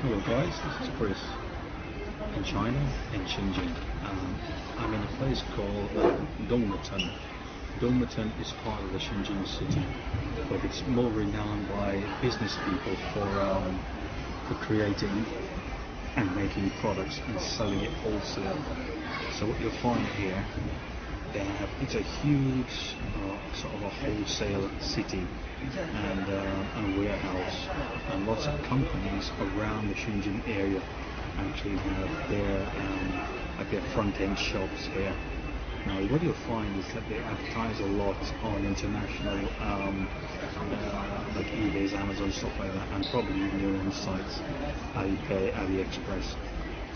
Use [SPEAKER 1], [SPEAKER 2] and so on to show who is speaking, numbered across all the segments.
[SPEAKER 1] Hello guys, this is Chris in China, in Shenzhen. I'm in a place called Dongmeten. Dongmeten is part of the Shenzhen city, but it's more renowned by business people for creating and making products and selling it wholesale. So what you'll find here, it's a huge sort of a wholesale city and warehouse, and lots of companies around the Shenzhen area actually have their front end shops here. Now what you'll find is that they advertise a lot on international like eBay's, Amazon, stuff like that, and probably even their own sites, Alipay, AliExpress.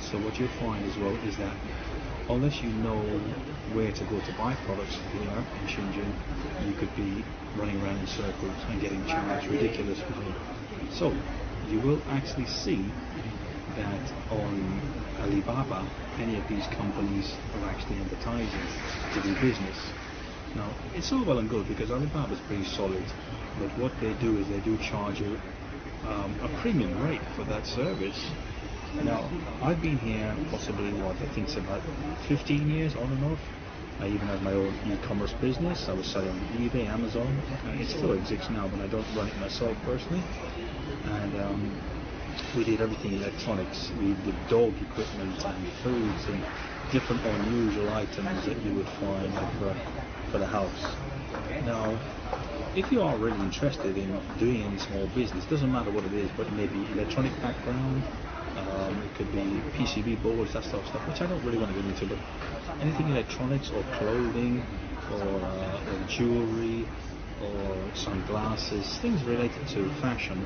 [SPEAKER 1] So what you'll find as well is that unless you know where to go to buy products here in Shenzhen, you could be running around in circles and getting charged ridiculous money. So you will actually see that on Alibaba, many of these companies are actually advertising to do business. Now it's all well and good because Alibaba is pretty solid, but what they do is they do charge you a premium rate for that service. Now, I've been here possibly, I think it's about 15 years on and off. I even have my own e-commerce business. I was selling on eBay, Amazon. It still exists now, but I don't run it myself personally. And we did everything electronics. We did dog equipment and foods and different unusual items that you would find for the house. Now, if you are really interested in doing any small business, doesn't matter what it is, but it may be electronic background, it could be PCB boards, that sort of stuff, which I don't really want to get into, but anything electronics or clothing or jewelry or sunglasses, things related to fashion,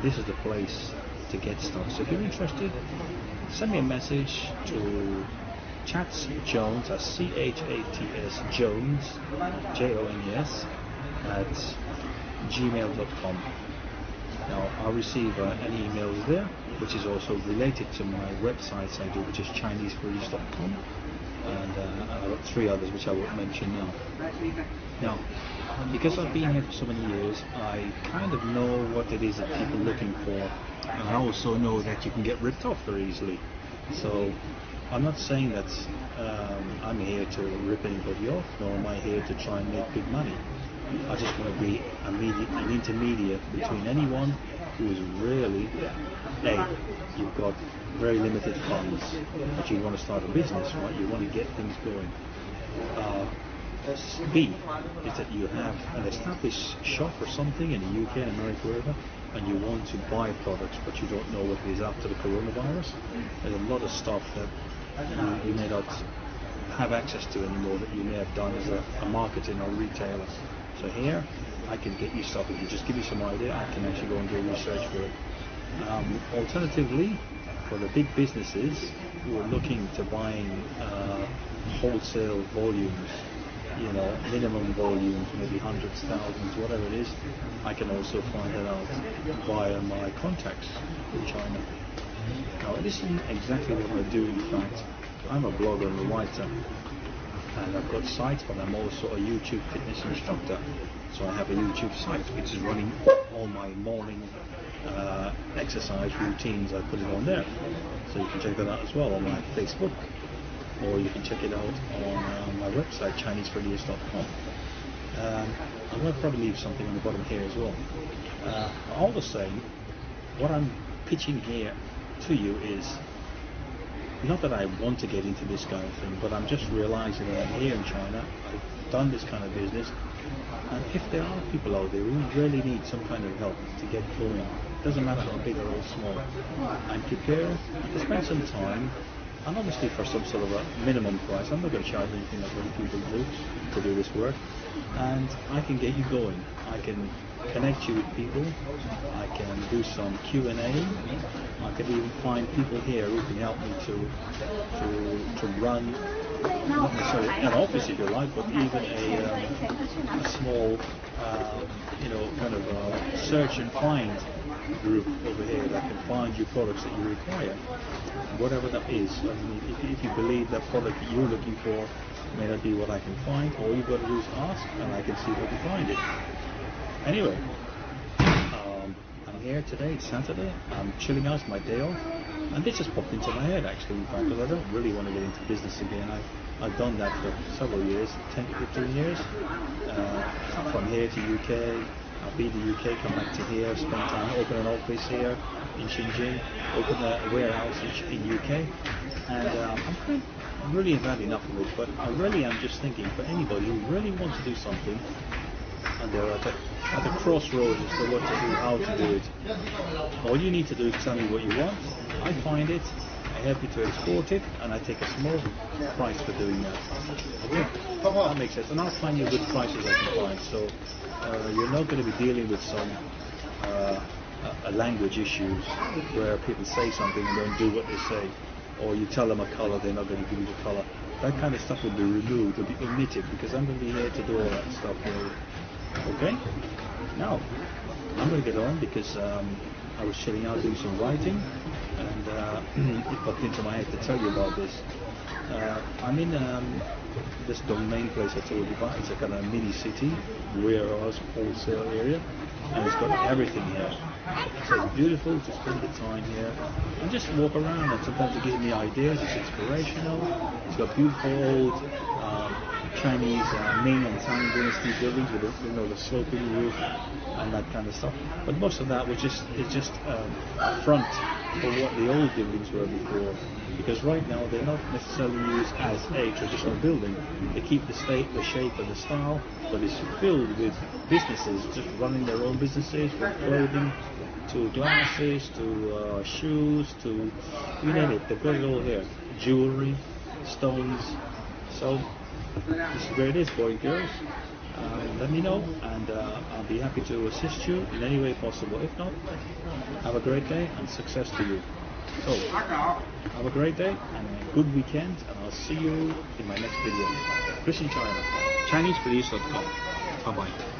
[SPEAKER 1] this is the place to get stuff. So if you're interested, send me a message to Chats Jones, that's C-H-A-T-S Jones, J-O-N-E-S, at gmail.com. Now I'll receive any emails there, which is also related to my websites I do, which is ChineseREN.com, and I've got 3 others which I won't mention now. Now, because I've been here for so many years, I kind of know what it is that people are looking for, and I also know that you can get ripped off very easily. So I'm not saying that I'm here to rip anybody off, nor am I here to try and make big money. I just want to be an intermediate between anyone who is really, A, you've got very limited funds, but you want to start a business, right? You want to get things going. B is that you have an established shop or something in the UK, in America, wherever, and you want to buy products, but you don't know what it is after the coronavirus. There's a lot of stuff that you may not have access to anymore that you may have done as a marketing or retailer. So here, I can get you stuff. If you just give me some idea, I can actually go and do research for it. Alternatively, for the big businesses who are looking to buying wholesale volumes, minimum volumes, maybe hundreds, thousands, whatever it is, I can also find that out via my contacts in China. Now, this isn't exactly what I do. In fact, I'm a blogger and a writer, and I've got sites, but I'm also a YouTube fitness instructor. So I have a YouTube site which is running all my morning exercise routines. I put it on there, so you can check that out as well on my Facebook, or you can check it out on my website, ChineseREN.com. I'm going to probably leave something on the bottom here as well. All the same, what I'm pitching here to you is not that I want to get into this kind of thing, but I'm just realizing that I'm here in China, I've done this kind of business, and if there are people out there who really need some kind of help to get going, doesn't matter how big or small, I'm prepared to spend some time, and obviously for some sort of a minimum price. I'm not going to charge anything like many people do to do this work, and I can get you going. I can connect you with people, I can do some Q&A, I can even find people here who can help me to run, not necessarily an office if you like, but even a small, kind of search and find group over here that can find you products that you require, whatever that is. I mean, if you believe that product that you're looking for may not be what I can find, all you've got to do is ask, and I can see if I can find it. Anyway, I'm here today. It's Saturday. I'm chilling out. It's my day off, and this just popped into my head actually. In fact, because I don't really want to get into business again. I've done that for several years, 10 to 15 years. From here to UK, I'll be in the UK, come back to here, spend time, open an office here in Xinjiang, open a warehouse in UK, and I'm really have had enough of it. But I really am just thinking for anybody who really wants to do something, and they're at the crossroads as to what to do, how to do it. All you need to do is tell me what you want. I find it, I help you to export it, and I take a small price for doing that. Okay? That makes sense. And I'll find you good prices I can find. So you're not going to be dealing with some language issues where people say something and don't do what they say, or you tell them a color, they're not going to give you the color. That kind of stuff will be removed, will be omitted, because I'm going to be here to do all that stuff for you. Okay? Now, I'm going to get on because I was chilling out doing some writing, and it popped into my head to tell you about this. I'm in this domain place I told you about. It's a kind of mini city, warehouse, wholesale area, and it's got everything here. So it's beautiful to spend the time here and just walk around, and sometimes it gives me ideas. It's inspirational. It's got beautiful old Chinese Ming and Tang dynasty buildings with the sloping roof and that kind of stuff. But most of that is just a front for what the old buildings were before. Because right now they're not necessarily used as a traditional building. They keep the shape and the style, but it's filled with businesses just running their own businesses, from clothing to glasses to shoes to you name it. They've got it all here. Jewelry, stones. So this is where it is, boys and girls. Let me know, and I'll be happy to assist you in any way possible. If not, have a great day and success to you. So, have a great day and a good weekend, and I'll see you in my next video. Chris in China, ChineseREN.com. Bye-bye.